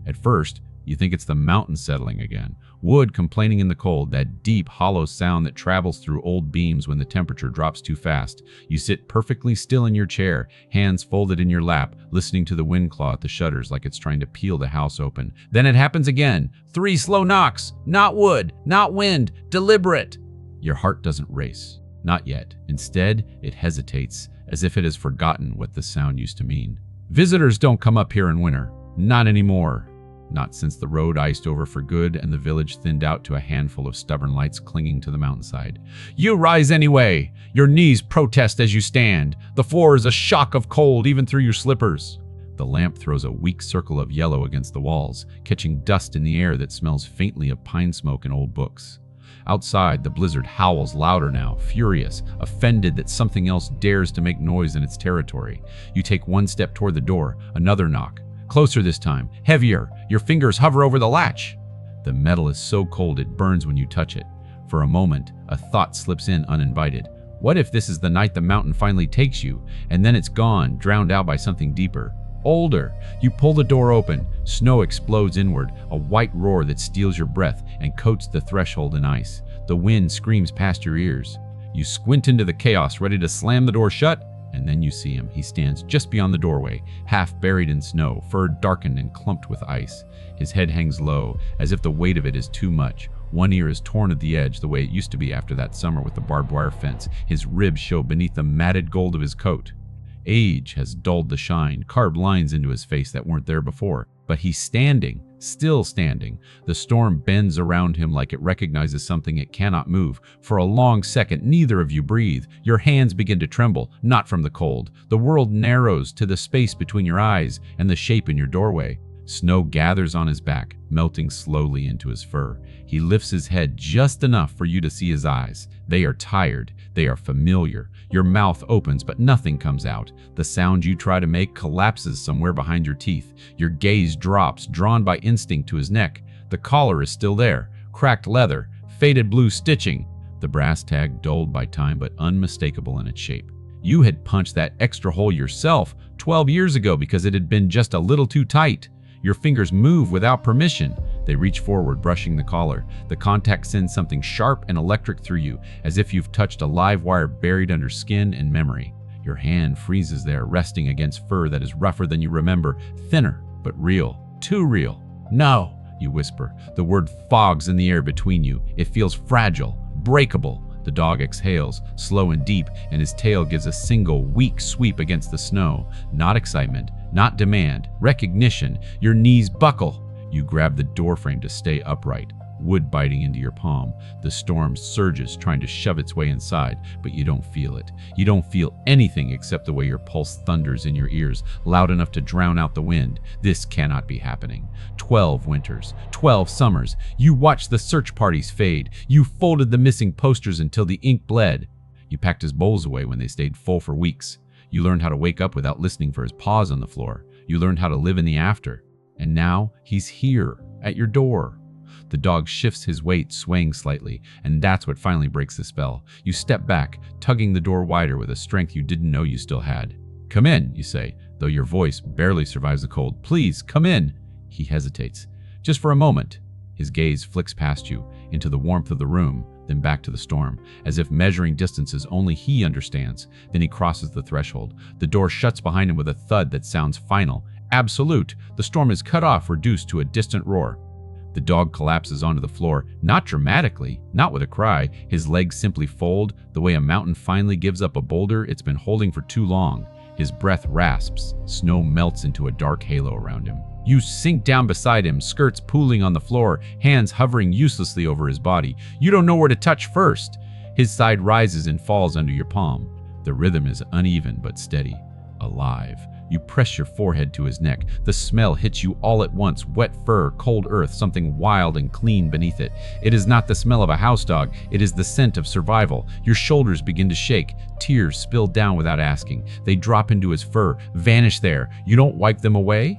At first, you think it's the mountain settling again. Wood complaining in the cold, that deep, hollow sound that travels through old beams when the temperature drops too fast. You sit perfectly still in your chair, hands folded in your lap, listening to the wind claw at the shutters like it's trying to peel the house open. Then it happens again. 3 slow knocks. Not wood, not wind, deliberate. Your heart doesn't race. Not yet. Instead, it hesitates, as if it has forgotten what the sound used to mean. Visitors don't come up here in winter. Not anymore. Not since the road iced over for good and the village thinned out to a handful of stubborn lights clinging to the mountainside. You rise anyway. Your knees protest as you stand. The floor is a shock of cold even through your slippers. The lamp throws a weak circle of yellow against the walls, catching dust in the air that smells faintly of pine smoke and old books. Outside, the blizzard howls louder now, furious, offended that something else dares to make noise in its territory. You take one step toward the door, another knock. Closer this time, heavier. Your fingers hover over the latch. The metal is so cold it burns when you touch it. For a moment, a thought slips in uninvited. What if this is the night the mountain finally takes you, and then it's gone, drowned out by something deeper? Older. You pull the door open. Snow explodes inward, a white roar that steals your breath and coats the threshold in ice. The wind screams past your ears. You squint into the chaos, ready to slam the door shut, and then you see him. He stands just beyond the doorway, half buried in snow, fur darkened and clumped with ice. His head hangs low, as if the weight of it is too much. One ear is torn at the edge, the way it used to be after that summer with the barbed wire fence. His ribs show beneath the matted gold of his coat. Age has dulled the shine, carved lines into his face that weren't there before. But he's standing, still standing. The storm bends around him like it recognizes something it cannot move. For a long second, neither of you breathe. Your hands begin to tremble, not from the cold. The world narrows to the space between your eyes and the shape in your doorway. Snow gathers on his back, melting slowly into his fur. He lifts his head just enough for you to see his eyes. They are tired. They are familiar. Your mouth opens, but nothing comes out. The sound you try to make collapses somewhere behind your teeth. Your gaze drops, drawn by instinct to his neck. The collar is still there. Cracked leather, faded blue stitching. The brass tag dulled by time but unmistakable in its shape. You had punched that extra hole yourself 12 years ago because it had been just a little too tight. Your fingers move without permission. They reach forward, brushing the collar. The contact sends something sharp and electric through you, as if you've touched a live wire buried under skin and memory. Your hand freezes there, resting against fur that is rougher than you remember, thinner, but real. Too real. No, you whisper. The word fogs in the air between you. It feels fragile, breakable. The dog exhales, slow and deep, and his tail gives a single, weak sweep against the snow. Not excitement, not demand, recognition. Your knees buckle. You grab the doorframe to stay upright, wood biting into your palm. The storm surges, trying to shove its way inside, but you don't feel it. You don't feel anything except the way your pulse thunders in your ears, loud enough to drown out the wind. This cannot be happening. 12 winters, 12 summers. You watched the search parties fade. You folded the missing posters until the ink bled. You packed his bowls away when they stayed full for weeks. You learned how to wake up without listening for his paws on the floor. You learned how to live in the after. And now he's here, at your door. The dog shifts his weight, swaying slightly, and that's what finally breaks the spell. You step back, tugging the door wider with a strength you didn't know you still had. Come in, you say, though your voice barely survives the cold. Please, come in. He hesitates. Just for a moment. His gaze flicks past you, into the warmth of the room, then back to the storm, as if measuring distances only he understands. Then he crosses the threshold. The door shuts behind him with a thud that sounds final, absolute. The storm is cut off, reduced to a distant roar. The dog collapses onto the floor, not dramatically, not with a cry. His legs simply fold, the way a mountain finally gives up a boulder it's been holding for too long. His breath rasps. Snow melts into a dark halo around him. You sink down beside him, skirts pooling on the floor, hands hovering uselessly over his body. You don't know where to touch first. His side rises and falls under your palm. The rhythm is uneven but steady. Alive. You press your forehead to his neck. The smell hits you all at once. Wet fur, cold earth, something wild and clean beneath it. It is not the smell of a house dog. It is the scent of survival. Your shoulders begin to shake. Tears spill down without asking. They drop into his fur, vanish there. You don't wipe them away.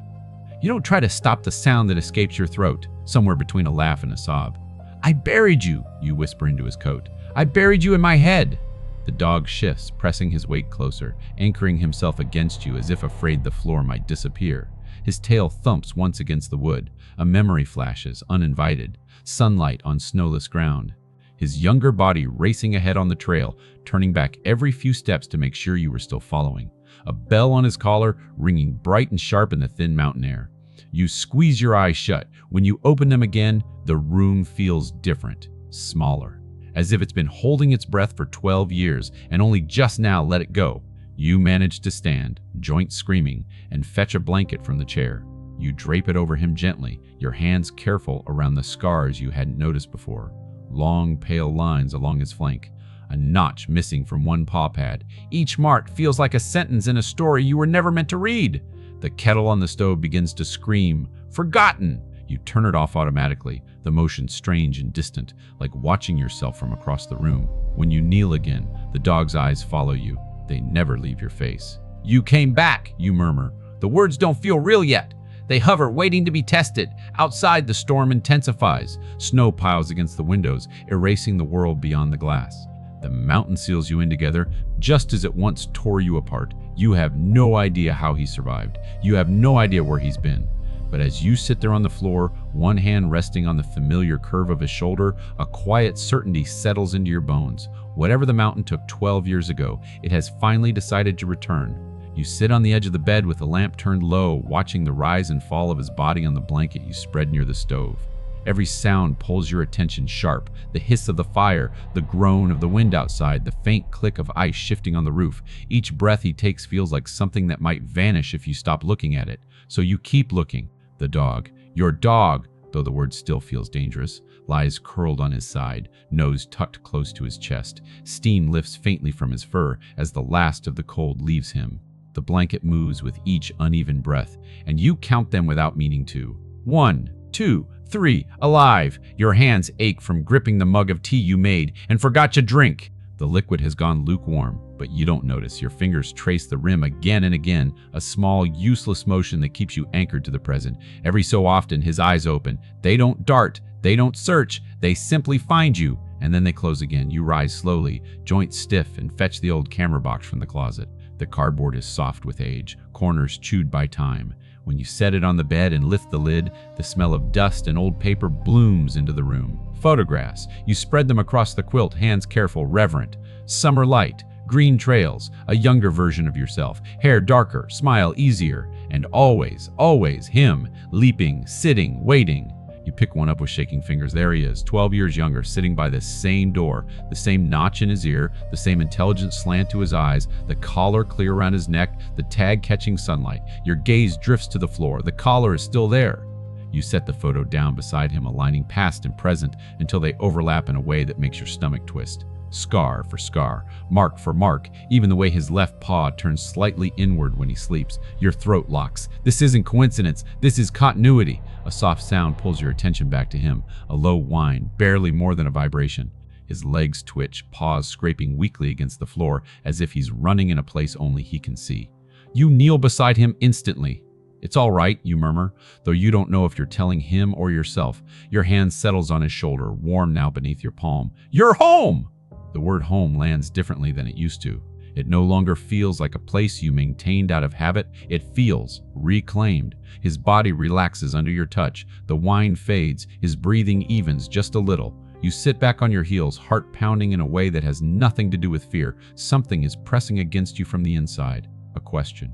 You don't try to stop the sound that escapes your throat, somewhere between a laugh and a sob. I buried you, you whisper into his coat. I buried you in my head. The dog shifts, pressing his weight closer, anchoring himself against you as if afraid the floor might disappear. His tail thumps once against the wood. A memory flashes, uninvited. Sunlight on snowless ground. His younger body racing ahead on the trail, turning back every few steps to make sure you were still following. A bell on his collar, ringing bright and sharp in the thin mountain air. You squeeze your eyes shut. When you open them again, the room feels different, smaller, as if it's been holding its breath for 12 years and only just now let it go. You manage to stand, joints screaming, and fetch a blanket from the chair. You drape it over him gently, your hands careful around the scars you hadn't noticed before. Long, pale lines along his flank, a notch missing from one paw pad. Each mark feels like a sentence in a story you were never meant to read. The kettle on the stove begins to scream, "Forgotten!" You turn it off automatically, the motion strange and distant, like watching yourself from across the room. When you kneel again, the dog's eyes follow you. They never leave your face. "You came back," you murmur. "The words don't feel real yet. They hover, waiting to be tested." Outside, the storm intensifies. Snow piles against the windows, erasing the world beyond the glass. The mountain seals you in together, just as it once tore you apart. You have no idea how he survived. You have no idea where he's been. But as you sit there on the floor, one hand resting on the familiar curve of his shoulder, a quiet certainty settles into your bones. Whatever the mountain took 12 years ago, it has finally decided to return. You sit on the edge of the bed with the lamp turned low, watching the rise and fall of his body on the blanket you spread near the stove. Every sound pulls your attention sharp. The hiss of the fire, the groan of the wind outside, the faint click of ice shifting on the roof. Each breath he takes feels like something that might vanish if you stop looking at it. So you keep looking. The dog, your dog, though the word still feels dangerous, lies curled on his side, nose tucked close to his chest. Steam lifts faintly from his fur as the last of the cold leaves him. The blanket moves with each uneven breath, and you count them without meaning to. 1, 2, 3, alive. Your hands ache from gripping the mug of tea you made and forgot to drink. The liquid has gone lukewarm, but you don't notice. Your fingers trace the rim again and again, a small, useless motion that keeps you anchored to the present. Every so often, his eyes open. They don't dart, they don't search, they simply find you, and then they close again. You rise slowly, joints stiff, and fetch the old camera box from the closet. The cardboard is soft with age, corners chewed by time. When you set it on the bed and lift the lid, the smell of dust and old paper blooms into the room. Photographs. You spread them across the quilt, hands careful, reverent. Summer light, green trails, a younger version of yourself, hair darker, smile easier, and always, always him, leaping, sitting, waiting. You pick one up with shaking fingers. There he is, 12 years younger, sitting by the same door, the same notch in his ear, the same intelligent slant to his eyes, the collar clear around his neck, the tag catching sunlight. Your gaze drifts to the floor. The collar is still there. You set the photo down beside him, aligning past and present until they overlap in a way that makes your stomach twist. Scar for scar, mark for mark, even the way his left paw turns slightly inward when he sleeps. Your throat locks. This isn't coincidence. This is continuity. A soft sound pulls your attention back to him, a low whine, barely more than a vibration. His legs twitch, paws scraping weakly against the floor, as if he's running in a place only he can see. You kneel beside him instantly. "It's all right," you murmur, though you don't know if you're telling him or yourself. Your hand settles on his shoulder, warm now beneath your palm. "You're home!" The word home lands differently than it used to. It no longer feels like a place you maintained out of habit. It feels reclaimed. His body relaxes under your touch. The whine fades. His breathing evens just a little. You sit back on your heels, heart pounding in a way that has nothing to do with fear. Something is pressing against you from the inside. A question.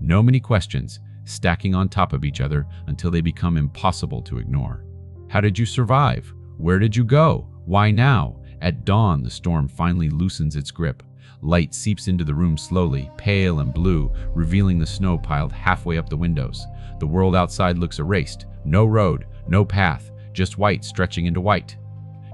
No many questions, stacking on top of each other until they become impossible to ignore. How did you survive? Where did you go? Why now? At dawn, the storm finally loosens its grip. Light seeps into the room slowly, pale and blue, revealing the snow piled halfway up the windows. The world outside looks erased. No road, no path, just white stretching into white.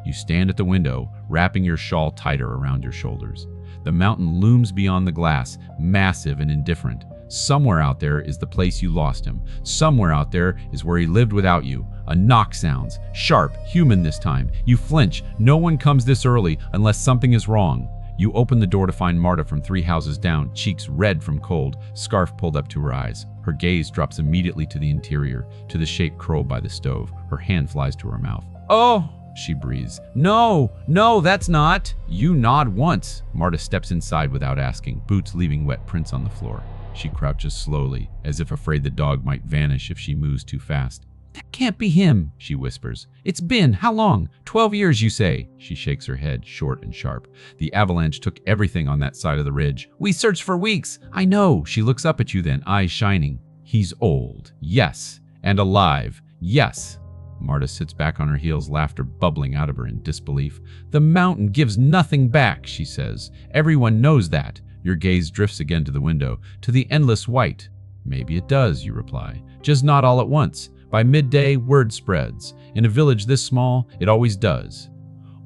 You stand at the window, wrapping your shawl tighter around your shoulders. The mountain looms beyond the glass, massive and indifferent. Somewhere out there is the place you lost him. Somewhere out there is where he lived without you. A knock sounds, sharp, human this time. You flinch. No one comes this early unless something is wrong. You open the door to find Marta from 3 houses down, cheeks red from cold, scarf pulled up to her eyes. Her gaze drops immediately to the interior, to the shape curled by the stove. Her hand flies to her mouth. "Oh!" she breathes. No, that's not." You nod once. Marta steps inside without asking, boots leaving wet prints on the floor. She crouches slowly, as if afraid the dog might vanish if she moves too fast. That can't be him, she whispers. It's been, how long? 12 years, you say? She shakes her head, short and sharp. The avalanche took everything on that side of the ridge. We searched for weeks. I know. She looks up at you then, eyes shining. He's old. Yes. And alive. Yes. Marta sits back on her heels, laughter bubbling out of her in disbelief. The mountain gives nothing back, she says. Everyone knows that. Your gaze drifts again to the window, to the endless white. Maybe it does, you reply. Just not all at once. By midday, word spreads. In a village this small, it always does.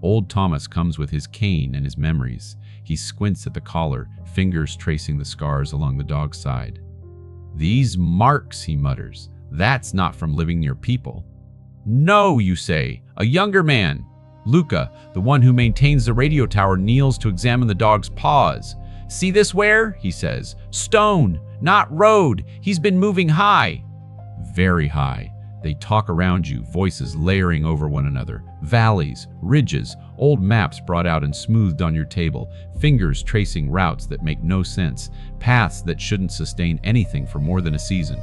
Old Thomas comes with his cane and his memories. He squints at the collar, fingers tracing the scars along the dog's side. These marks, he mutters. That's not from living near people. No, you say. A younger man. Luca, the one who maintains the radio tower, kneels to examine the dog's paws. See this wear? He says. Stone, not road. He's been moving high. Very high. They talk around you, voices layering over one another. Valleys, ridges, old maps brought out and smoothed on your table, fingers tracing routes that make no sense, paths that shouldn't sustain anything for more than a season.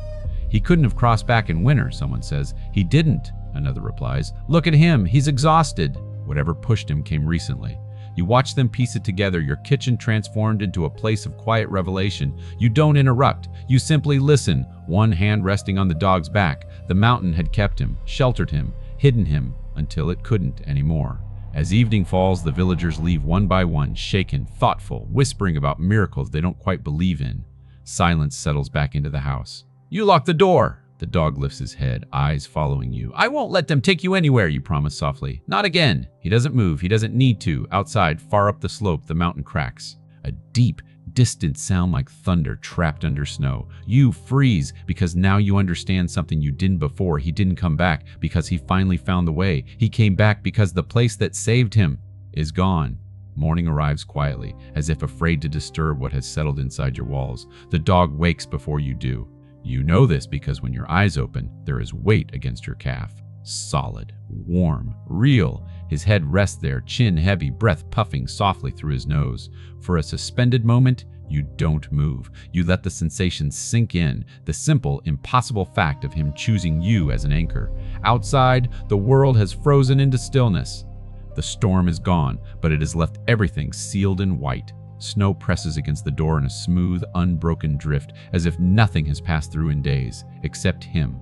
He couldn't have crossed back in winter, someone says. He didn't, another replies. Look at him, he's exhausted. Whatever pushed him came recently. You watch them piece it together, your kitchen transformed into a place of quiet revelation. You don't interrupt. You simply listen, one hand resting on the dog's back. The mountain had kept him, sheltered him, hidden him, until it couldn't anymore. As evening falls, the villagers leave one by one, shaken, thoughtful, whispering about miracles they don't quite believe in. Silence settles back into the house. You lock the door. The dog lifts his head, eyes following you. I won't let them take you anywhere, you promise softly. Not again. He doesn't move. He doesn't need to. Outside, far up the slope, the mountain cracks. A deep, distant sound like thunder trapped under snow. You freeze because now you understand something you didn't before. He didn't come back because he finally found the way. He came back because the place that saved him is gone. Morning arrives quietly, as if afraid to disturb what has settled inside your walls. The dog wakes before you do. You know this because when your eyes open, there is weight against your calf. Solid, warm, real. His head rests there, chin heavy, breath puffing softly through his nose. For a suspended moment, you don't move. You let the sensation sink in, the simple, impossible fact of him choosing you as an anchor. Outside, the world has frozen into stillness. The storm is gone, but it has left everything sealed in white. Snow presses against the door in a smooth, unbroken drift, as if nothing has passed through in days, except him.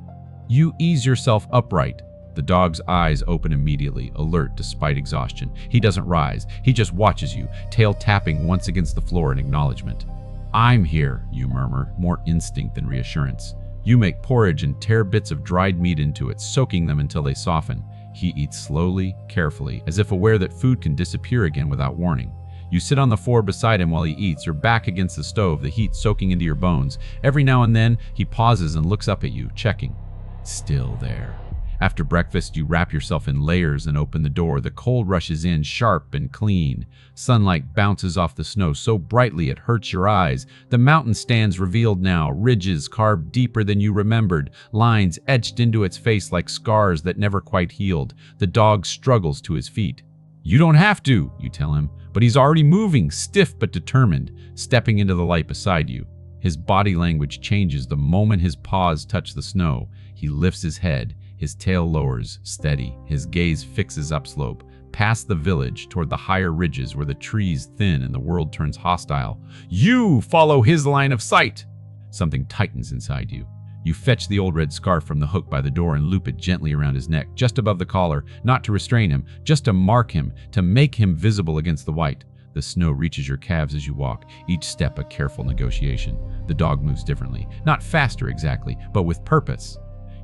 You ease yourself upright. The dog's eyes open immediately, alert despite exhaustion. He doesn't rise. He just watches you, tail tapping once against the floor in acknowledgement. I'm here, you murmur, more instinct than reassurance. You make porridge and tear bits of dried meat into it, soaking them until they soften. He eats slowly, carefully, as if aware that food can disappear again without warning. You sit on the floor beside him while he eats, your back against the stove, the heat soaking into your bones. Every now and then, he pauses and looks up at you, checking. Still there. After breakfast, you wrap yourself in layers and open the door. The cold rushes in, sharp and clean. Sunlight bounces off the snow so brightly it hurts your eyes. The mountain stands revealed now, ridges carved deeper than you remembered, lines etched into its face like scars that never quite healed. The dog struggles to his feet. You don't have to, you tell him, but he's already moving, stiff but determined, stepping into the light beside you. His body language changes the moment his paws touch the snow. He lifts his head, his tail lowers, steady, his gaze fixes upslope, past the village toward the higher ridges where the trees thin and the world turns hostile. You follow his line of sight! Something tightens inside you. You fetch the old red scarf from the hook by the door and loop it gently around his neck, just above the collar, not to restrain him, just to mark him, to make him visible against the white. The snow reaches your calves as you walk, each step a careful negotiation. The dog moves differently, not faster exactly, but with purpose.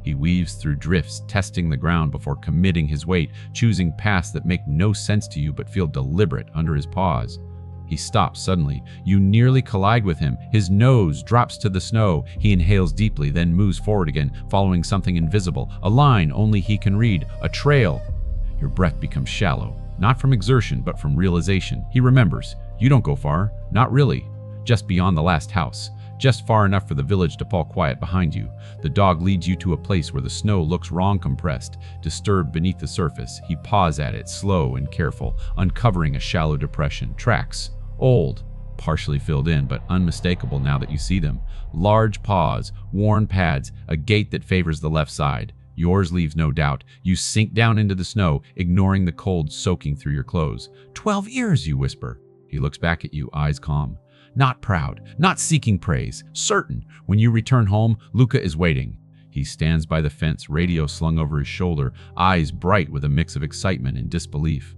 He weaves through drifts, testing the ground before committing his weight, choosing paths that make no sense to you but feel deliberate under his paws. He stops suddenly. You nearly collide with him. His nose drops to the snow. He inhales deeply, then moves forward again, following something invisible, a line only he can read, a trail. Your breath becomes shallow, not from exertion, but from realization. He remembers. You don't go far, not really. Just beyond the last house, just far enough for the village to fall quiet behind you. The dog leads you to a place where the snow looks wrong compressed, disturbed beneath the surface. He paws at it, slow and careful, uncovering a shallow depression. Tracks. Old. partially filled in but unmistakable now that you see them. Large paws, worn pads, a gait that favors the left side. Yours leaves no doubt. You sink down into the snow, ignoring the cold soaking through your clothes. 12 years, you whisper. He looks back at you, eyes calm. Not proud, not seeking praise, certain. When you return home, Luca is waiting. He stands by the fence, radio slung over his shoulder, eyes bright with a mix of excitement and disbelief.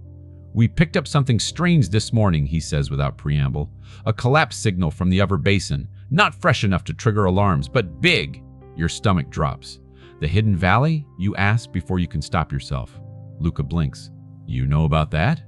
We picked up something strange this morning, he says without preamble. A collapse signal from the upper basin. Not fresh enough to trigger alarms, but big. Your stomach drops. The hidden valley? You ask before you can stop yourself. Luca blinks. You know about that?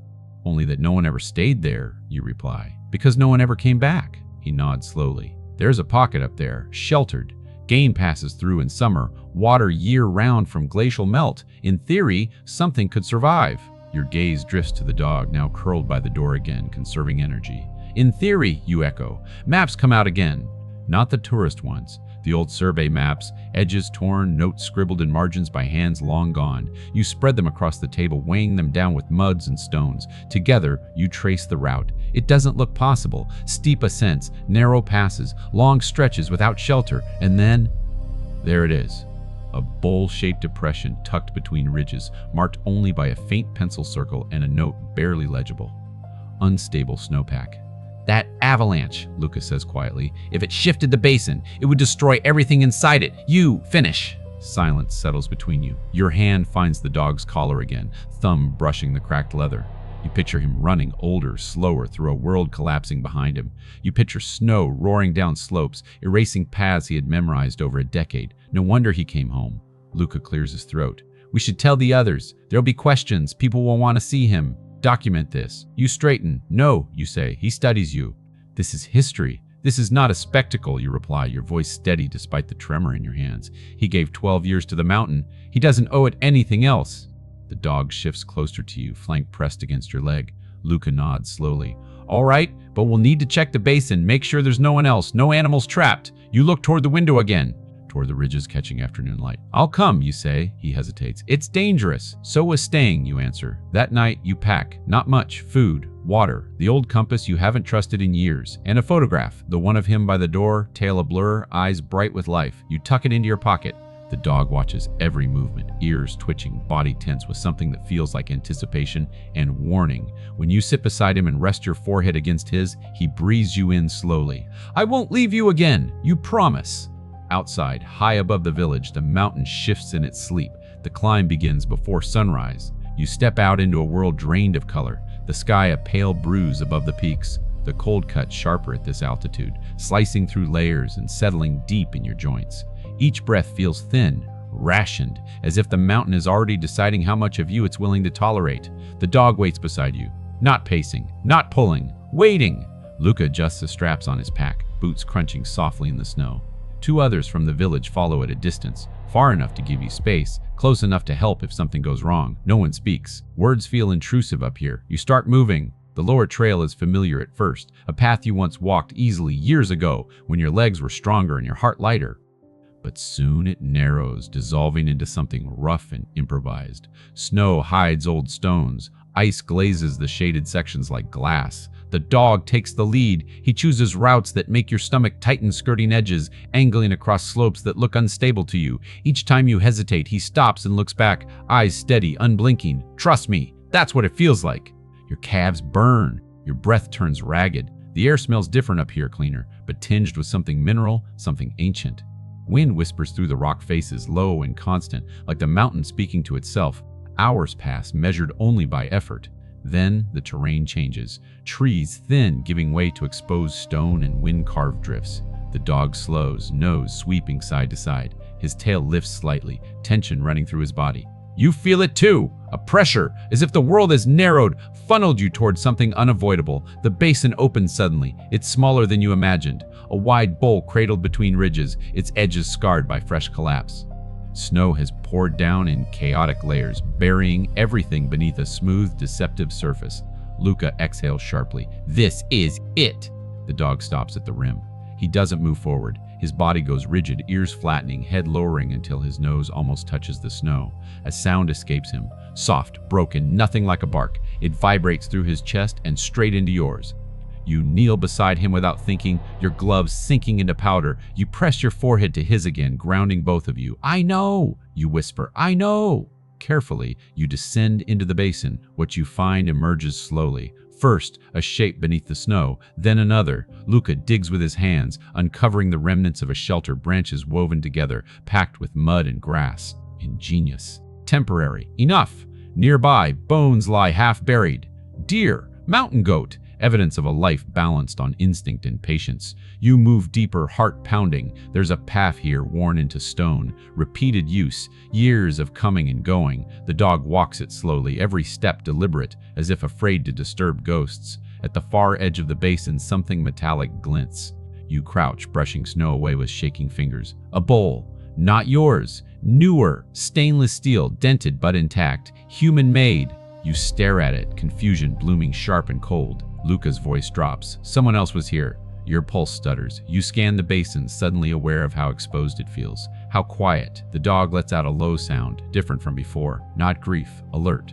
Only that no one ever stayed there, you reply. Because no one ever came back. He nods slowly. There's a pocket up there, sheltered. Game passes through in summer, water year-round from glacial melt. In theory, something could survive. Your gaze drifts to the dog, now curled by the door again, conserving energy. In theory, you echo. Maps come out again. Not the tourist ones. The old survey maps, edges torn, notes scribbled in margins by hands long gone. You spread them across the table, weighing them down with muds and stones. Together, you trace the route. It doesn't look possible. Steep ascents, narrow passes, long stretches without shelter, and then, there it is. A bowl-shaped depression tucked between ridges, marked only by a faint pencil circle and a note barely legible. Unstable snowpack. That avalanche, Luca says quietly. If it shifted the basin, it would destroy everything inside it. You finish. Silence settles between you. Your hand finds the dog's collar again, thumb brushing the cracked leather. You picture him running, older, slower, through a world collapsing behind him. You picture snow roaring down slopes, erasing paths he had memorized over a decade. No wonder he came home. Luca clears his throat. We should tell the others. There'll be questions. People will want to see him. Document this. You straighten. No, you say. He studies you. This is history. This is not a spectacle, you reply, your voice steady despite the tremor in your hands. He gave 12 years to the mountain. He doesn't owe it anything else. The dog shifts closer to you, flank pressed against your leg. Luca nods slowly. All right, but we'll need to check the basin, make sure there's no one else, no animals trapped. You look toward the window again. Toward the ridges catching afternoon light. I'll come, you say. He hesitates. It's dangerous. So was staying, you answer. That night, you pack. Not much. Food, water, the old compass you haven't trusted in years, and a photograph, the one of him by the door, tail a blur, eyes bright with life. You tuck it into your pocket. The dog watches every movement, ears twitching, body tense with something that feels like anticipation and warning. When you sit beside him and rest your forehead against his, he breathes you in slowly. I won't leave you again. You promise. Outside, high above the village, the mountain shifts in its sleep. The climb begins before sunrise. You step out into a world drained of color, the sky a pale bruise above the peaks. The cold cuts sharper at this altitude, slicing through layers and settling deep in your joints. Each breath feels thin, rationed, as if the mountain is already deciding how much of you it's willing to tolerate. The dog waits beside you, not pacing, not pulling, waiting. Luca adjusts the straps on his pack, boots crunching softly in the snow. Two others from the village follow at a distance, far enough to give you space, close enough to help if something goes wrong. No one speaks. Words feel intrusive up here. You start moving. The lower trail is familiar at first, a path you once walked easily years ago when your legs were stronger and your heart lighter. But soon it narrows, dissolving into something rough and improvised. Snow hides old stones. Ice glazes the shaded sections like glass. The dog takes the lead. He chooses routes that make your stomach tighten, skirting edges, angling across slopes that look unstable to you. Each time you hesitate, he stops and looks back, eyes steady, unblinking. Trust me, that's what it feels like. Your calves burn. Your breath turns ragged. The air smells different up here, cleaner, but tinged with something mineral, something ancient. Wind whispers through the rock faces, low and constant, like the mountain speaking to itself. Hours pass, measured only by effort. Then the terrain changes. Trees thin, giving way to exposed stone and wind-carved drifts. The dog slows, nose sweeping side to side. His tail lifts slightly, tension running through his body. You feel it too, a pressure, as if the world has narrowed, funneled you toward something unavoidable. The basin opens suddenly. It's smaller than you imagined. A wide bowl cradled between ridges, its edges scarred by fresh collapse. Snow has poured down in chaotic layers, burying everything beneath a smooth, deceptive surface. Luca exhales sharply. This is it! The dog stops at the rim. He doesn't move forward. His body goes rigid, ears flattening, head lowering until his nose almost touches the snow. A sound escapes him. Soft, broken, nothing like a bark. It vibrates through his chest and straight into yours. You kneel beside him without thinking, your gloves sinking into powder. You press your forehead to his again, grounding both of you. "I know," you whisper, "I know." Carefully, you descend into the basin. What you find emerges slowly. First, a shape beneath the snow, then another. Luca digs with his hands, uncovering the remnants of a shelter, branches woven together, packed with mud and grass. Ingenious. Temporary. Enough. Nearby, bones lie half buried. Deer, mountain goat, evidence of a life balanced on instinct and patience. You move deeper, heart pounding. There's a path here worn into stone. Repeated use, years of coming and going. The dog walks it slowly, every step deliberate, as if afraid to disturb ghosts. At the far edge of the basin, something metallic glints. You crouch, brushing snow away with shaking fingers. A bowl. Not yours. Newer, stainless steel, dented but intact. Human-made. You stare at it, confusion blooming sharp and cold. Luca's voice drops. Someone else was here. Your pulse stutters. You scan the basin, suddenly aware of how exposed it feels. How quiet. The dog lets out a low sound, different from before. Not grief, alert.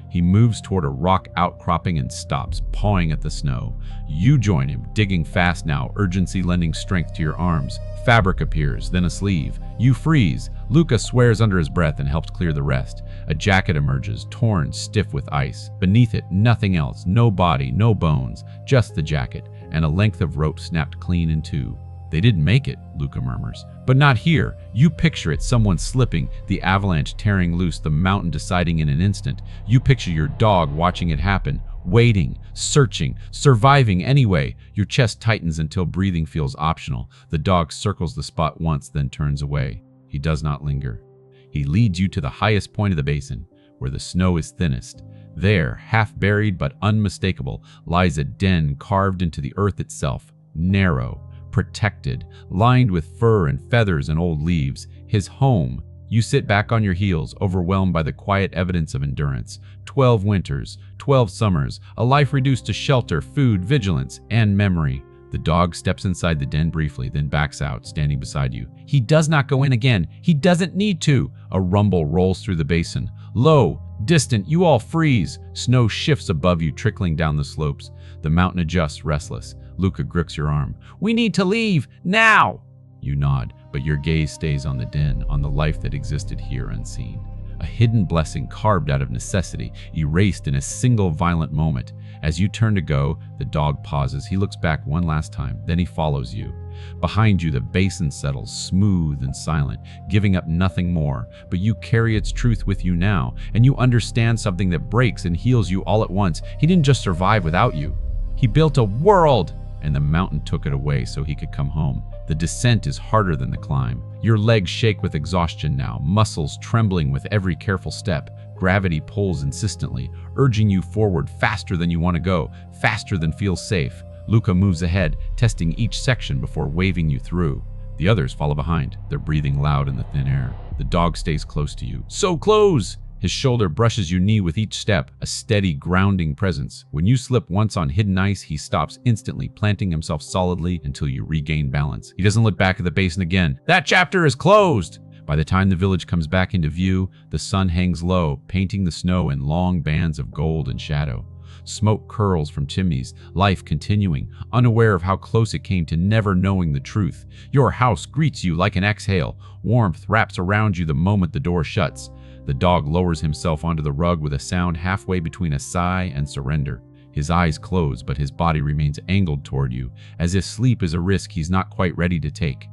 He moves toward a rock outcropping and stops, pawing at the snow. You join him, digging fast now, urgency lending strength to your arms. Fabric appears, then a sleeve. You freeze. Luca swears under his breath and helps clear the rest. A jacket emerges, torn, stiff with ice. Beneath it, nothing else. No body, no bones. Just the jacket, and a length of rope snapped clean in two. They didn't make it, Luca murmurs. But not here. You picture it, someone slipping, the avalanche tearing loose, the mountain deciding in an instant. You picture your dog watching it happen, waiting, searching, surviving anyway. Your chest tightens until breathing feels optional. The dog circles the spot once, then turns away. He does not linger. He leads you to the highest point of the basin, where the snow is thinnest. There, half buried but unmistakable, lies a den carved into the earth itself, narrow, protected, lined with fur and feathers and old leaves. His home. You sit back on your heels, overwhelmed by the quiet evidence of endurance. 12 winters, 12 summers, a life reduced to shelter, food, vigilance, and memory. The dog steps inside the den briefly, then backs out, standing beside you. He does not go in again. He doesn't need to. A rumble rolls through the basin. Low, distant, you all freeze. Snow shifts above you, trickling down the slopes. The mountain adjusts, restless. Luca grips your arm. "We need to leave, now!" You nod, but your gaze stays on the den, on the life that existed here unseen. A hidden blessing carved out of necessity, erased in a single violent moment. As you turn to go, the dog pauses. He looks back one last time, then he follows you. Behind you, the basin settles, smooth and silent, giving up nothing more. But you carry its truth with you now, and you understand something that breaks and heals you all at once. He didn't just survive without you. He built a world! And the mountain took it away so he could come home. The descent is harder than the climb. Your legs shake with exhaustion now, muscles trembling with every careful step. Gravity pulls insistently, urging you forward faster than you want to go, faster than feels safe. Luca moves ahead, testing each section before waving you through. The others follow behind, their breathing loud in the thin air. The dog stays close to you. So close! His shoulder brushes your knee with each step, a steady, grounding presence. When you slip once on hidden ice, he stops instantly, planting himself solidly until you regain balance. He doesn't look back at the basin again. That chapter is closed! By the time the village comes back into view, the sun hangs low, painting the snow in long bands of gold and shadow. Smoke curls from chimneys, life continuing, unaware of how close it came to never knowing the truth. Your house greets you like an exhale. Warmth wraps around you the moment the door shuts. The dog lowers himself onto the rug with a sound halfway between a sigh and surrender. His eyes close, but his body remains angled toward you, as if sleep is a risk he's not quite ready to take.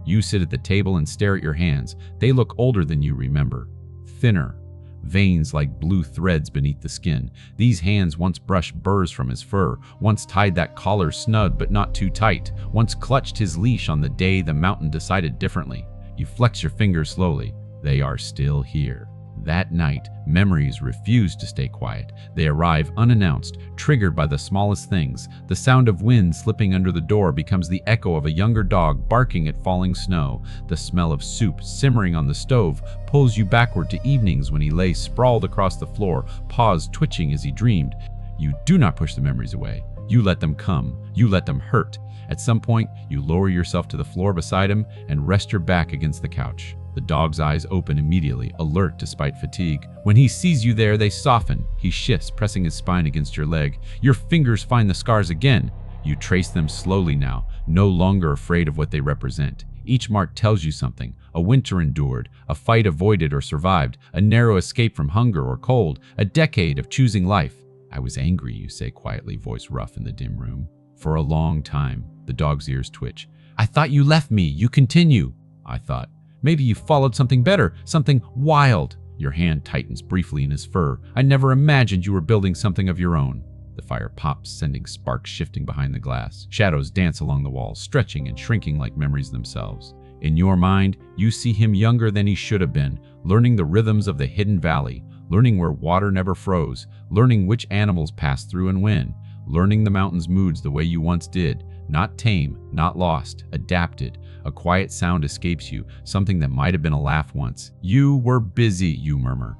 You sit at the table and stare at your hands. They look older than you remember. Thinner. Veins like blue threads beneath the skin. These hands once brushed burrs from his fur, once tied that collar snug but not too tight, once clutched his leash on the day the mountain decided differently. You flex your fingers slowly. They are still here. That night, memories refuse to stay quiet. They arrive unannounced, triggered by the smallest things. The sound of wind slipping under the door becomes the echo of a younger dog barking at falling snow. The smell of soup simmering on the stove pulls you backward to evenings when he lay sprawled across the floor, paws twitching as he dreamed. You do not push the memories away. You let them come. You let them hurt. At some point, you lower yourself to the floor beside him and rest your back against the couch. The dog's eyes open immediately, alert despite fatigue. When he sees you there, they soften. He shifts, pressing his spine against your leg. Your fingers find the scars again. You trace them slowly now, no longer afraid of what they represent. Each mark tells you something: a winter endured, a fight avoided or survived, a narrow escape from hunger or cold, a decade of choosing life. I was angry, you say quietly, voice rough in the dim room. For a long time. The dog's ears twitch. I thought you left me, you continue. I thought. Maybe you followed something better, something wild. Your hand tightens briefly in his fur. I never imagined you were building something of your own. The fire pops, sending sparks shifting behind the glass. Shadows dance along the walls, stretching and shrinking like memories themselves. In your mind, you see him younger than he should have been, learning the rhythms of the hidden valley, learning where water never froze, learning which animals passed through and when, learning the mountain's moods the way you once did, not tame, not lost, adapted. A quiet sound escapes you, something that might have been a laugh once. You were busy, you murmur.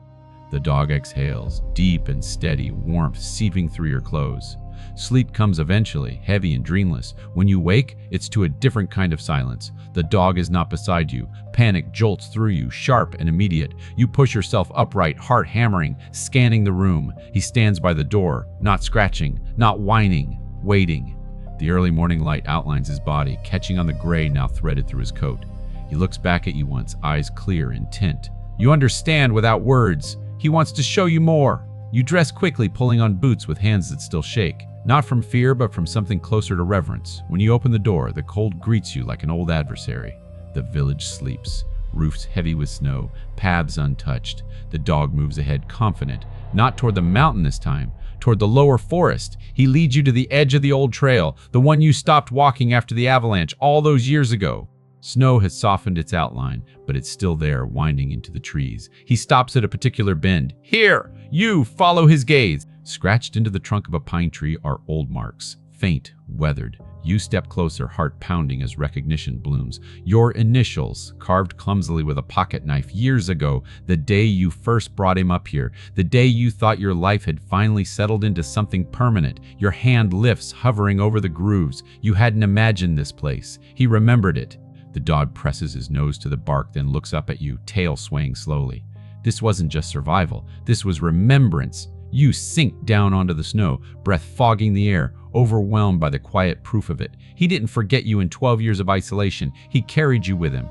The dog exhales, deep and steady, warmth seeping through your clothes. Sleep comes eventually, heavy and dreamless. When you wake, it's to a different kind of silence. The dog is not beside you. Panic jolts through you, sharp and immediate. You push yourself upright, heart hammering, scanning the room. He stands by the door, not scratching, not whining, waiting. The early morning light outlines his body, catching on the gray now threaded through his coat. He looks back at you once, eyes clear, intent. You understand without words. He wants to show you more. You dress quickly, pulling on boots with hands that still shake. Not from fear, but from something closer to reverence. When you open the door, the cold greets you like an old adversary. The village sleeps, roofs heavy with snow, paths untouched. The dog moves ahead, confident, not toward the mountain this time, toward the lower forest. He leads you to the edge of the old trail, the one you stopped walking after the avalanche all those years ago. Snow has softened its outline, but it's still there, winding into the trees. He stops at a particular bend. Here! You follow his gaze. Scratched into the trunk of a pine tree are old marks, faint, weathered. You step closer, heart pounding as recognition blooms. Your initials, carved clumsily with a pocket knife years ago, the day you first brought him up here, the day you thought your life had finally settled into something permanent. Your hand lifts, hovering over the grooves. You hadn't imagined this place. He remembered it. The dog presses his nose to the bark, then looks up at you, tail swaying slowly. This wasn't just survival. This was remembrance. You sink down onto the snow, breath fogging the air, overwhelmed by the quiet proof of it. He didn't forget you in 12 years of isolation. He carried you with him.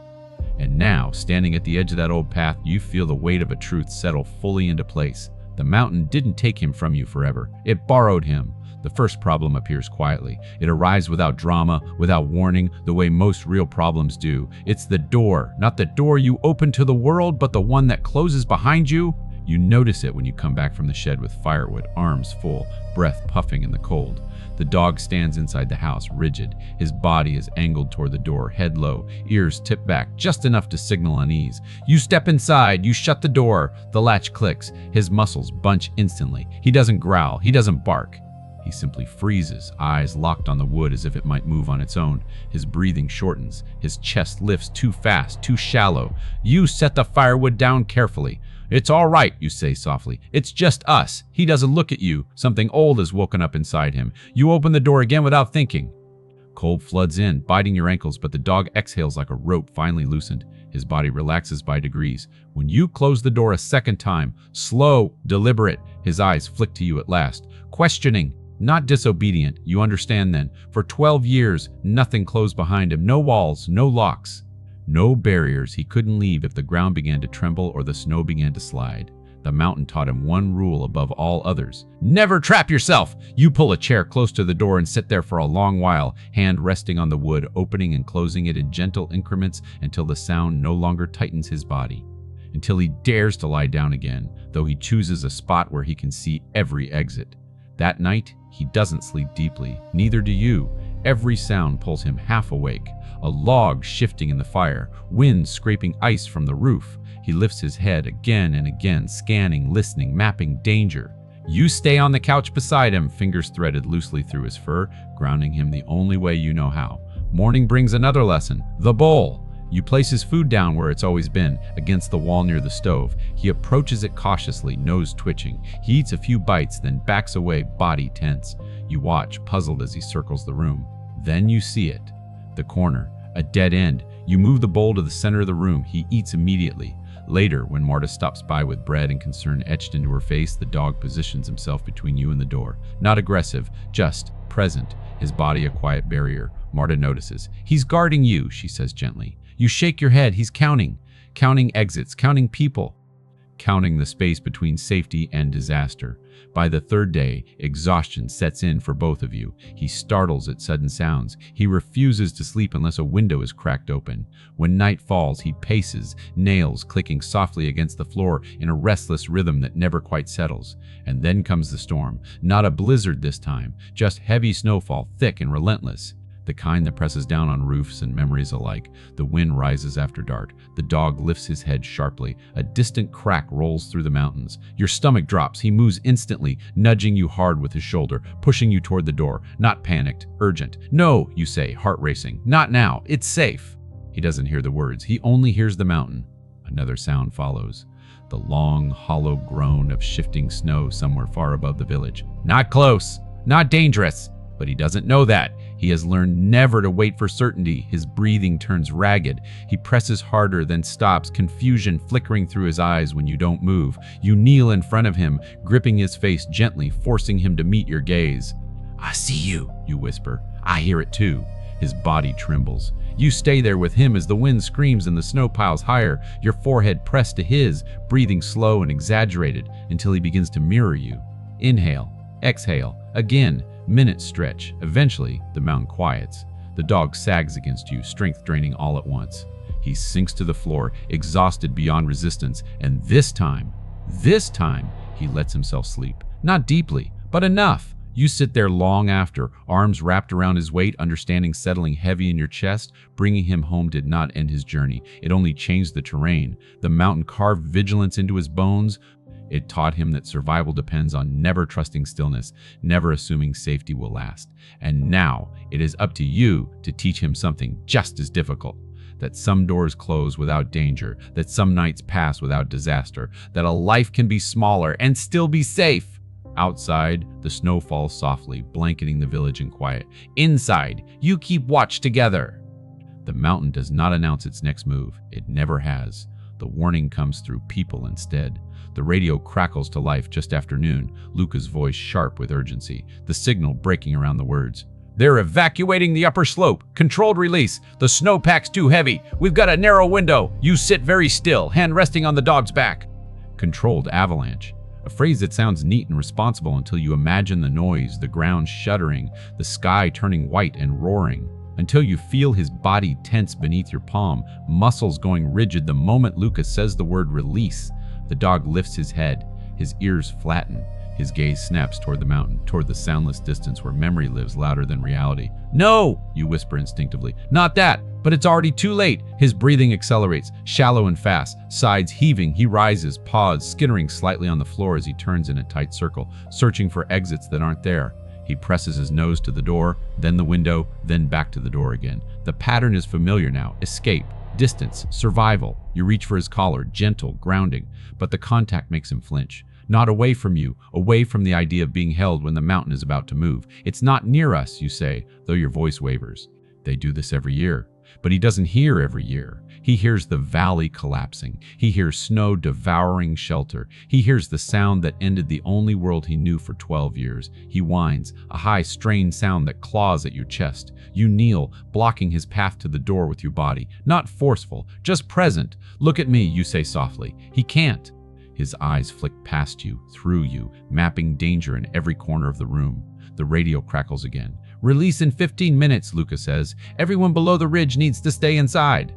And now, standing at the edge of that old path, you feel the weight of a truth settle fully into place. The mountain didn't take him from you forever. It borrowed him. The first problem appears quietly. It arrives without drama, without warning, the way most real problems do. It's the door, not the door you open to the world, but the one that closes behind you. You notice it when you come back from the shed with firewood, arms full, breath puffing in the cold. The dog stands inside the house, rigid. His body is angled toward the door, head low, ears tipped back, just enough to signal unease. You step inside, you shut the door. The latch clicks. His muscles bunch instantly. He doesn't growl, he doesn't bark. He simply freezes, eyes locked on the wood as if it might move on its own. His breathing shortens. His chest lifts too fast, too shallow. You set the firewood down carefully. It's all right, you say softly. It's just us. He doesn't look at you. Something old has woken up inside him. You open the door again without thinking. Cold floods in, biting your ankles, but the dog exhales like a rope finally loosened. His body relaxes by degrees. When you close the door a second time, slow, deliberate, his eyes flick to you at last, questioning. Not disobedient, you understand then. For 12 years, nothing closed behind him. No walls, no locks, no barriers. He couldn't leave if the ground began to tremble or the snow began to slide. The mountain taught him one rule above all others. Never trap yourself! You pull a chair close to the door and sit there for a long while, hand resting on the wood, opening and closing it in gentle increments until the sound no longer tightens his body. Until he dares to lie down again, though he chooses a spot where he can see every exit. That night, he doesn't sleep deeply, neither do you. Every sound pulls him half awake. A log shifting in the fire, wind scraping ice from the roof. He lifts his head again and again, scanning, listening, mapping danger. You stay on the couch beside him, fingers threaded loosely through his fur, grounding him the only way you know how. Morning brings another lesson, the bowl. You place his food down where it's always been, against the wall near the stove. He approaches it cautiously, nose twitching. He eats a few bites, then backs away, body tense. You watch, puzzled as he circles the room. Then you see it. The corner, a dead end. You move the bowl to the center of the room. He eats immediately. Later, when Marta stops by with bread and concern etched into her face, the dog positions himself between you and the door. Not aggressive, just present, his body a quiet barrier. Marta notices. He's guarding you, she says gently. You shake your head. He's counting. Counting exits, counting people, counting the space between safety and disaster. By the third day, exhaustion sets in for both of you. He startles at sudden sounds. He refuses to sleep unless a window is cracked open. When night falls, he paces, nails clicking softly against the floor in a restless rhythm that never quite settles. And then comes the storm. Not a blizzard this time, just heavy snowfall, thick and relentless. The kind that presses down on roofs and memories alike. The wind rises after dark. The dog lifts his head sharply. A distant crack rolls through the mountains. Your stomach drops. He moves instantly, nudging you hard with his shoulder, pushing you toward the door. Not panicked, urgent. No, you say, heart racing. Not now. It's safe. He doesn't hear the words. He only hears the mountain. Another sound follows. The long, hollow groan of shifting snow somewhere far above the village. Not close. Not dangerous. But he doesn't know that. He has learned never to wait for certainty. His breathing turns ragged. He presses harder, then stops, confusion flickering through his eyes when you don't move. You kneel in front of him, gripping his face gently, forcing him to meet your gaze. I see you, you whisper. I hear it too. His body trembles. You stay there with him as the wind screams and the snow piles higher, your forehead pressed to his, breathing slow and exaggerated until he begins to mirror you. Inhale, exhale, again. Minutes stretch. Eventually, the mountain quiets. The dog sags against you, strength draining all at once. He sinks to the floor, exhausted beyond resistance, and this time, he lets himself sleep. Not deeply, but enough. You sit there long after, arms wrapped around his weight, understanding settling heavy in your chest. Bringing him home did not end his journey. It only changed the terrain. The mountain carved vigilance into his bones. It taught him that survival depends on never trusting stillness, never assuming safety will last. And now it is up to you to teach him something just as difficult. That some doors close without danger, that some nights pass without disaster, that a life can be smaller and still be safe. Outside, the snow falls softly, blanketing the village in quiet. Inside, you keep watch together. The mountain does not announce its next move. It never has. The warning comes through people instead. The radio crackles to life just after noon, Luca's voice sharp with urgency, the signal breaking around the words. They're evacuating the upper slope. Controlled release. The snowpack's too heavy. We've got a narrow window. You sit very still, hand resting on the dog's back. Controlled avalanche. A phrase that sounds neat and responsible until you imagine the noise, the ground shuddering, the sky turning white and roaring. Until you feel his body tense beneath your palm, muscles going rigid the moment Luca says the word release. The dog lifts his head, his ears flatten, his gaze snaps toward the mountain, toward the soundless distance where memory lives louder than reality. No, you whisper instinctively. Not that, but it's already too late. His breathing accelerates, shallow and fast, sides heaving. He rises, paws skittering slightly on the floor as he turns in a tight circle, searching for exits that aren't there. He presses his nose to the door, then the window, then back to the door again. The pattern is familiar now. Escape, distance, survival. You reach for his collar, gentle, grounding, but the contact makes him flinch. Not away from you, away from the idea of being held when the mountain is about to move. It's not near us, you say, though your voice wavers. They do this every year. But he doesn't hear every year. He hears the valley collapsing. He hears snow devouring shelter. He hears the sound that ended the only world he knew for 12 years. He whines, a high, strained sound that claws at your chest. You kneel, blocking his path to the door with your body. Not forceful, just present. Look at me, you say softly. He can't. His eyes flick past you, through you, mapping danger in every corner of the room. The radio crackles again. Release in 15 minutes, Luca says. Everyone below the ridge needs to stay inside.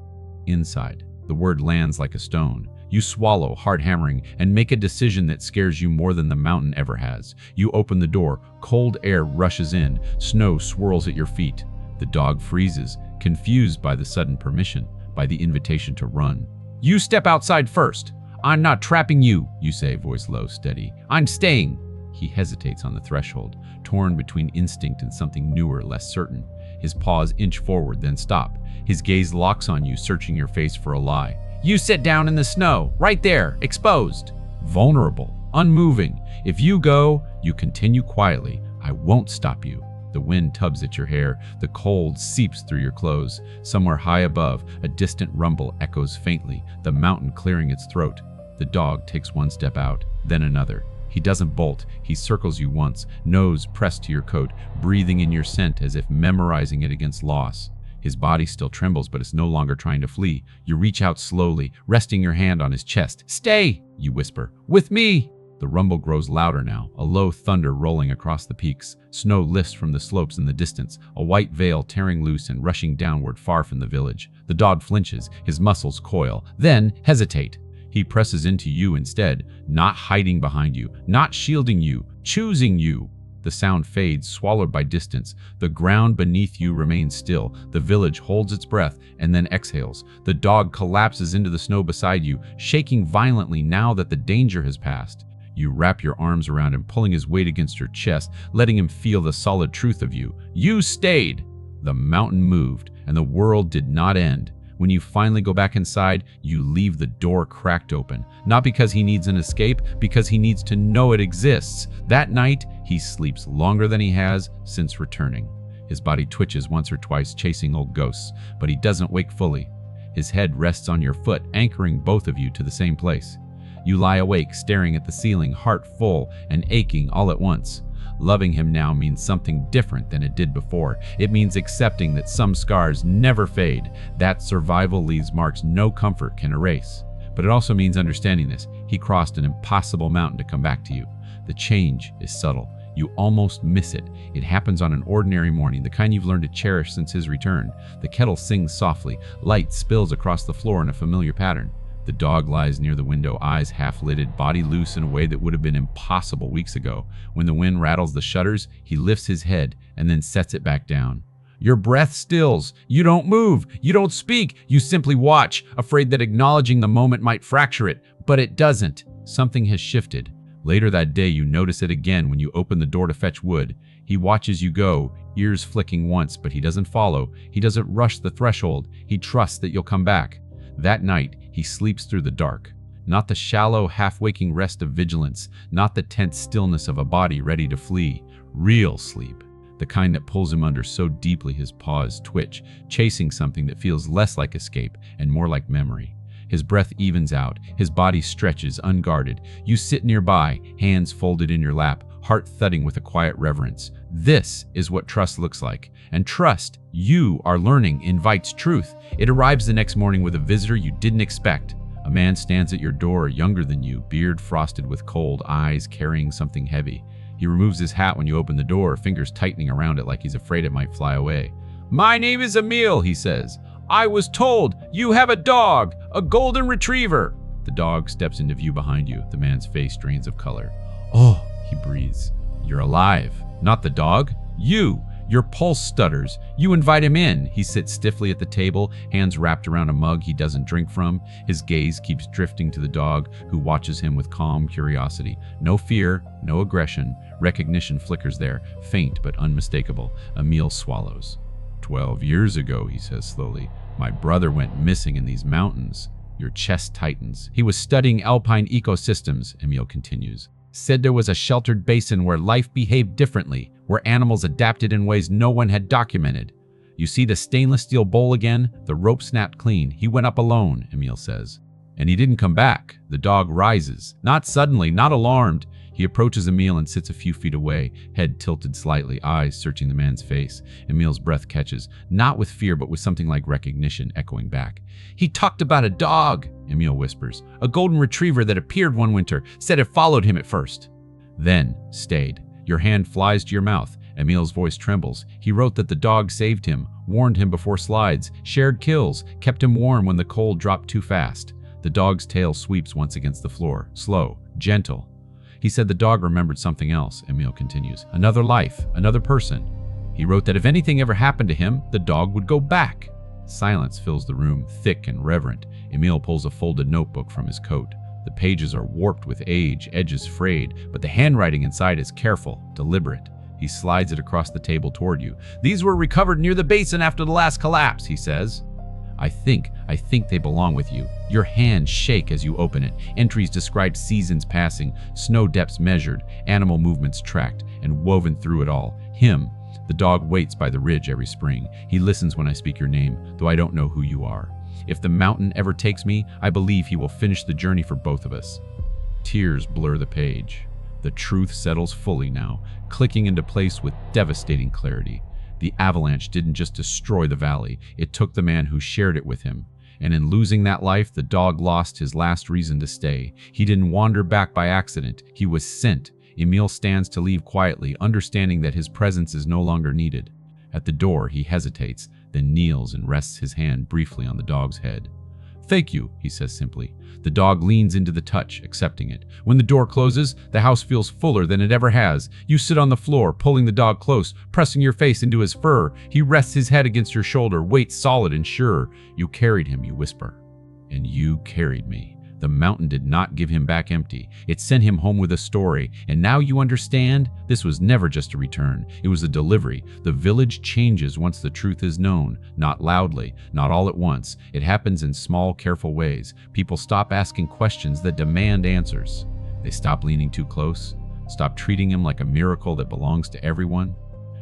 Inside. The word lands like a stone. You swallow, heart hammering, and make a decision that scares you more than the mountain ever has. You open the door. Cold air rushes in. Snow swirls at your feet. The dog freezes, confused by the sudden permission, by the invitation to run. You step outside first. I'm not trapping you, you say, voice low, steady. I'm staying. He hesitates on the threshold, torn between instinct and something newer, less certain. His paws inch forward, then stop. His gaze locks on you, searching your face for a lie. You sit down in the snow, right there, exposed. Vulnerable, unmoving. If you go, you continue quietly. I won't stop you. The wind tugs at your hair. The cold seeps through your clothes. Somewhere high above, a distant rumble echoes faintly, the mountain clearing its throat. The dog takes one step out, then another. He doesn't bolt. He circles you once, nose pressed to your coat, breathing in your scent as if memorizing it against loss. His body still trembles, but it's no longer trying to flee. You reach out slowly, resting your hand on his chest. "Stay," you whisper. "With me." The rumble grows louder now, a low thunder rolling across the peaks. Snow lifts from the slopes in the distance, a white veil tearing loose and rushing downward far from the village. The dog flinches, his muscles coil, then hesitate. He presses into you instead, not hiding behind you, not shielding you, choosing you. The sound fades, swallowed by distance. The ground beneath you remains still. The village holds its breath and then exhales. The dog collapses into the snow beside you, shaking violently now that the danger has passed. You wrap your arms around him, pulling his weight against your chest, letting him feel the solid truth of you. You stayed! The mountain moved, and the world did not end. When you finally go back inside, you leave the door cracked open. Not because he needs an escape, because he needs to know it exists. That night, he sleeps longer than he has since returning. His body twitches once or twice, chasing old ghosts, but he doesn't wake fully. His head rests on your foot, anchoring both of you to the same place. You lie awake, staring at the ceiling, heart full and aching all at once. Loving him now means something different than it did before. It means accepting that some scars never fade, that survival leaves marks no comfort can erase. But it also means understanding this. He crossed an impossible mountain to come back to you. The change is subtle. You almost miss it. It happens on an ordinary morning, the kind you've learned to cherish since his return. The kettle sings softly. Light spills across the floor in a familiar pattern. The dog lies near the window, eyes half-lidded, body loose in a way that would have been impossible weeks ago. When the wind rattles the shutters, he lifts his head and then sets it back down. Your breath stills. You don't move. You don't speak. You simply watch, afraid that acknowledging the moment might fracture it. But it doesn't. Something has shifted. Later that day, you notice it again when you open the door to fetch wood. He watches you go, ears flicking once, but he doesn't follow. He doesn't rush the threshold. He trusts that you'll come back. That night, he sleeps through the dark. Not the shallow, half-waking rest of vigilance, not the tense stillness of a body ready to flee. Real sleep. The kind that pulls him under so deeply his paws twitch, chasing something that feels less like escape and more like memory. His breath evens out, his body stretches unguarded. You sit nearby, hands folded in your lap, heart thudding with a quiet reverence. This is what trust looks like. And trust, you are learning, invites truth. It arrives the next morning with a visitor you didn't expect. A man stands at your door, younger than you, beard frosted with cold, eyes carrying something heavy. He removes his hat when you open the door, fingers tightening around it like he's afraid it might fly away. "My name is Emil," he says. "I was told you have a dog, a golden retriever." The dog steps into view behind you. The man's face drains of color. "Oh," he breathes. "You're alive. Not the dog. You. Your pulse stutters. You invite him in. He sits stiffly at the table, hands wrapped around a mug he doesn't drink from. His gaze keeps drifting to the dog, who watches him with calm curiosity. No fear, no aggression. Recognition flickers there, faint but unmistakable. Emil swallows. 12 years ago, he says slowly, my brother went missing in these mountains. Your chest tightens. He was studying alpine ecosystems, Emil continues. Said there was a sheltered basin where life behaved differently, where animals adapted in ways no one had documented. You see the stainless steel bowl again? The rope snapped clean. He went up alone, Emil says. And he didn't come back. The dog rises. Not suddenly, not alarmed. He approaches Emil and sits a few feet away, head tilted slightly, eyes searching the man's face. Emil's breath catches, not with fear but with something like recognition echoing back. He talked about a dog, Emil whispers. A golden retriever that appeared one winter, said it followed him at first. Then stayed. Your hand flies to your mouth. Emil's voice trembles. He wrote that the dog saved him, warned him before slides, shared kills, kept him warm when the cold dropped too fast. The dog's tail sweeps once against the floor, slow, gentle. He said the dog remembered something else, Emil continues. Another life, another person. He wrote that if anything ever happened to him, the dog would go back. Silence fills the room, thick and reverent. Emil pulls a folded notebook from his coat. The pages are warped with age, edges frayed, but the handwriting inside is careful, deliberate. He slides it across the table toward you. These were recovered near the basin after the last collapse, he says. I think they belong with you. Your hands shake as you open it. Entries describe seasons passing, snow depths measured, animal movements tracked, and woven through it all. Him, The dog waits by the ridge every spring. He listens when I speak your name, though I don't know who you are. If the mountain ever takes me, I believe he will finish the journey for both of us." Tears blur the page. The truth settles fully now, clicking into place with devastating clarity. The avalanche didn't just destroy the valley, it took the man who shared it with him. And in losing that life, the dog lost his last reason to stay. He didn't wander back by accident, he was sent. Emil stands to leave quietly, understanding that his presence is no longer needed. At the door, he hesitates, then kneels and rests his hand briefly on the dog's head. "Thank you," he says simply. The dog leans into the touch, accepting it. When the door closes, the house feels fuller than it ever has. You sit on the floor, pulling the dog close, pressing your face into his fur. He rests his head against your shoulder, weight solid and sure. "You carried him," you whisper. "And you carried me." The mountain did not give him back empty. It sent him home with a story. And now you understand? This was never just a return. It was a delivery. The village changes once the truth is known. Not loudly, not all at once. It happens in small, careful ways. People stop asking questions that demand answers. They stop leaning too close. Stop treating him like a miracle that belongs to everyone.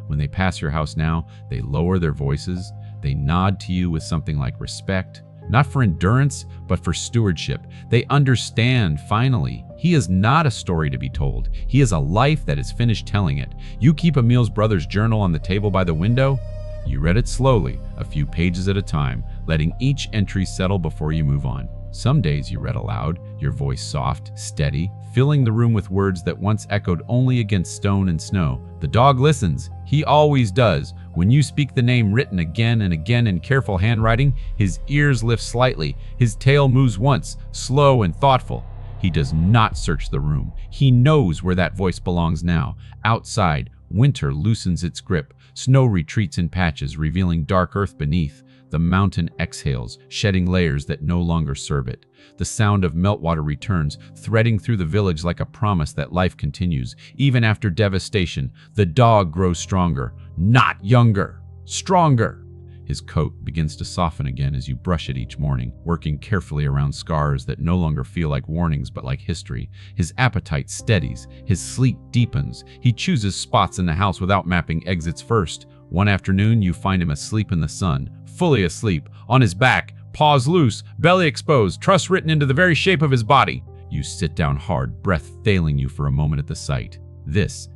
When they pass your house now, they lower their voices. They nod to you with something like respect. Not for endurance, but for stewardship. They understand, finally. He is not a story to be told. He is a life that is finished telling it. You keep Emil's brother's journal on the table by the window. You read it slowly, a few pages at a time, letting each entry settle before you move on. Some days you read aloud, your voice soft, steady, filling the room with words that once echoed only against stone and snow. The dog listens. He always does. When you speak the name written again and again in careful handwriting, his ears lift slightly. His tail moves once, slow and thoughtful. He does not search the room. He knows where that voice belongs now. Outside, winter loosens its grip. Snow retreats in patches, revealing dark earth beneath. The mountain exhales, shedding layers that no longer serve it. The sound of meltwater returns, threading through the village like a promise that life continues. Even after devastation, the dog grows stronger, not younger, stronger. His coat begins to soften again as you brush it each morning, working carefully around scars that no longer feel like warnings but like history. His appetite steadies, his sleep deepens. He chooses spots in the house without mapping exits first. One afternoon, you find him asleep in the sun, fully asleep, on his back, paws loose, belly exposed, trust written into the very shape of his body. You sit down hard, breath failing you for a moment at the sight. This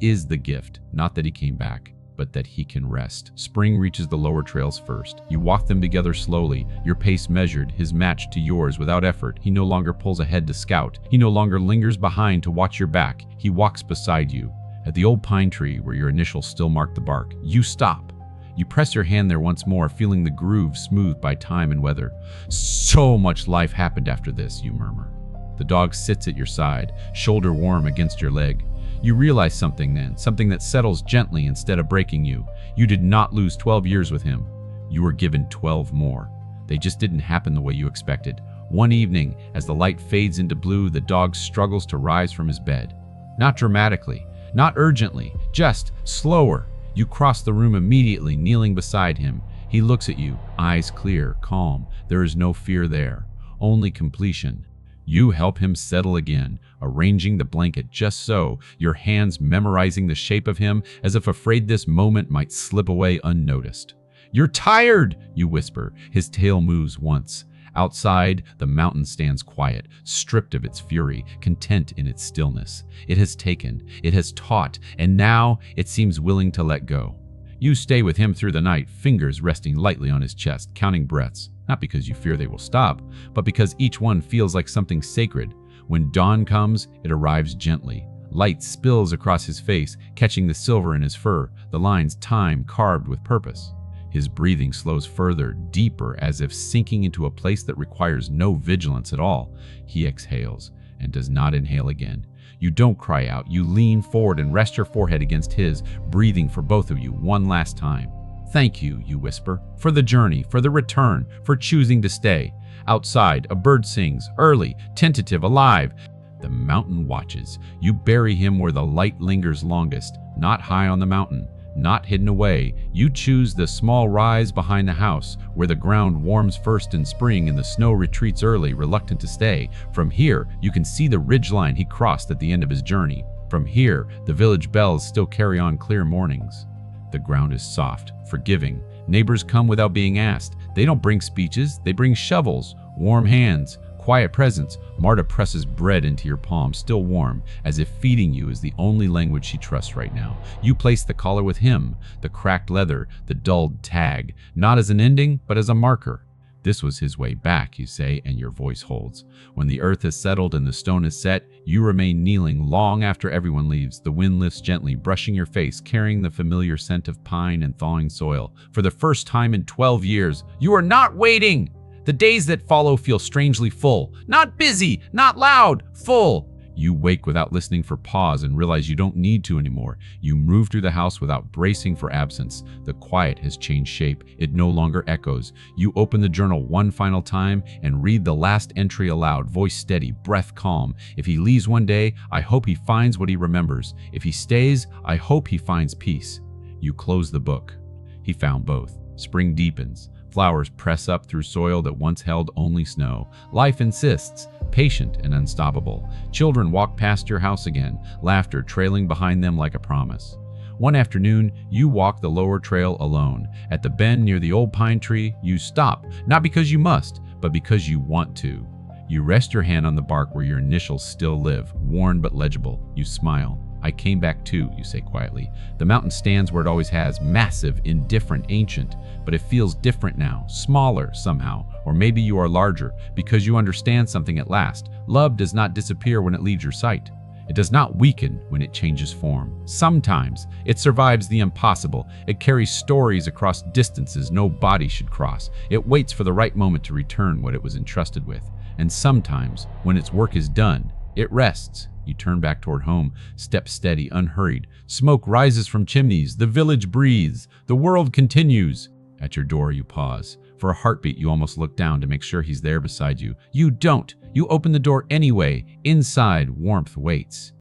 is the gift, not that he came back, but that he can rest. Spring reaches the lower trails first. You walk them together slowly, your pace measured, his match to yours without effort. He no longer pulls ahead to scout. He no longer lingers behind to watch your back. He walks beside you. At the old pine tree where your initials still mark the bark, you stop. You press your hand there once more, feeling the groove smoothed by time and weather. "So much life happened after this," you murmur. The dog sits at your side, shoulder warm against your leg. You realize something then, something that settles gently instead of breaking you. You did not lose 12 years with him. You were given 12 more. They just didn't happen the way you expected. One evening, as the light fades into blue, the dog struggles to rise from his bed. Not dramatically, not urgently, just slower. You cross the room immediately, kneeling beside him. He looks at you, eyes clear, calm. There is no fear there, only completion. You help him settle again, arranging the blanket just so, your hands memorizing the shape of him as if afraid this moment might slip away unnoticed. "You're tired," you whisper. His tail moves once. Outside, the mountain stands quiet, stripped of its fury, content in its stillness. It has taken, it has taught, and now it seems willing to let go. You stay with him through the night, fingers resting lightly on his chest, counting breaths, not because you fear they will stop, but because each one feels like something sacred. When dawn comes, it arrives gently. Light spills across his face, catching the silver in his fur, the lines time carved with purpose. His breathing slows further, deeper, as if sinking into a place that requires no vigilance at all. He exhales and does not inhale again. You don't cry out. You lean forward and rest your forehead against his, breathing for both of you one last time. "Thank you," you whisper, "for the journey, for the return, for choosing to stay." Outside, a bird sings, early, tentative, alive. The mountain watches. You bury him where the light lingers longest, not high on the mountain, not hidden away. You choose the small rise behind the house, where the ground warms first in spring and the snow retreats early, reluctant to stay. From here, you can see the ridgeline he crossed at the end of his journey. From here, the village bells still carry on clear mornings. The ground is soft, forgiving. Neighbors come without being asked. They don't bring speeches, they bring shovels, warm hands, quiet presence. Marta presses bread into your palm, still warm, as if feeding you is the only language she trusts right now. You place the collar with him, the cracked leather, the dulled tag, not as an ending, but as a marker. This was his way back, you say, and your voice holds. When the earth has settled and the stone is set, you remain kneeling long after everyone leaves. The wind lifts gently, brushing your face, carrying the familiar scent of pine and thawing soil. For the first time in 12 years, you are not waiting! The days that follow feel strangely full. Not busy, not loud, full. You wake without listening for pause and realize you don't need to anymore. You move through the house without bracing for absence. The quiet has changed shape. It no longer echoes. You open the journal one final time and read the last entry aloud, voice steady, breath calm. If he leaves one day, I hope he finds what he remembers. If he stays, I hope he finds peace. You close the book. He found both. Spring deepens. Flowers press up through soil that once held only snow. Life insists, patient and unstoppable. Children walk past your house again, laughter trailing behind them like a promise. One afternoon, you walk the lower trail alone. At the bend near the old pine tree, you stop, not because you must, but because you want to. You rest your hand on the bark where your initials still live, worn but legible. You smile. I came back too, you say quietly. The mountain stands where it always has, massive, indifferent, ancient, but it feels different now, smaller somehow, or maybe you are larger, because you understand something at last. Love does not disappear when it leaves your sight. It does not weaken when it changes form. Sometimes it survives the impossible. It carries stories across distances no body should cross. It waits for the right moment to return what it was entrusted with. And sometimes, when its work is done, it rests. You turn back toward home, step steady, unhurried. Smoke rises from chimneys. The village breathes. The world continues. At your door, you pause. For a heartbeat, you almost look down to make sure he's there beside you. You don't. You open the door anyway. Inside, warmth waits.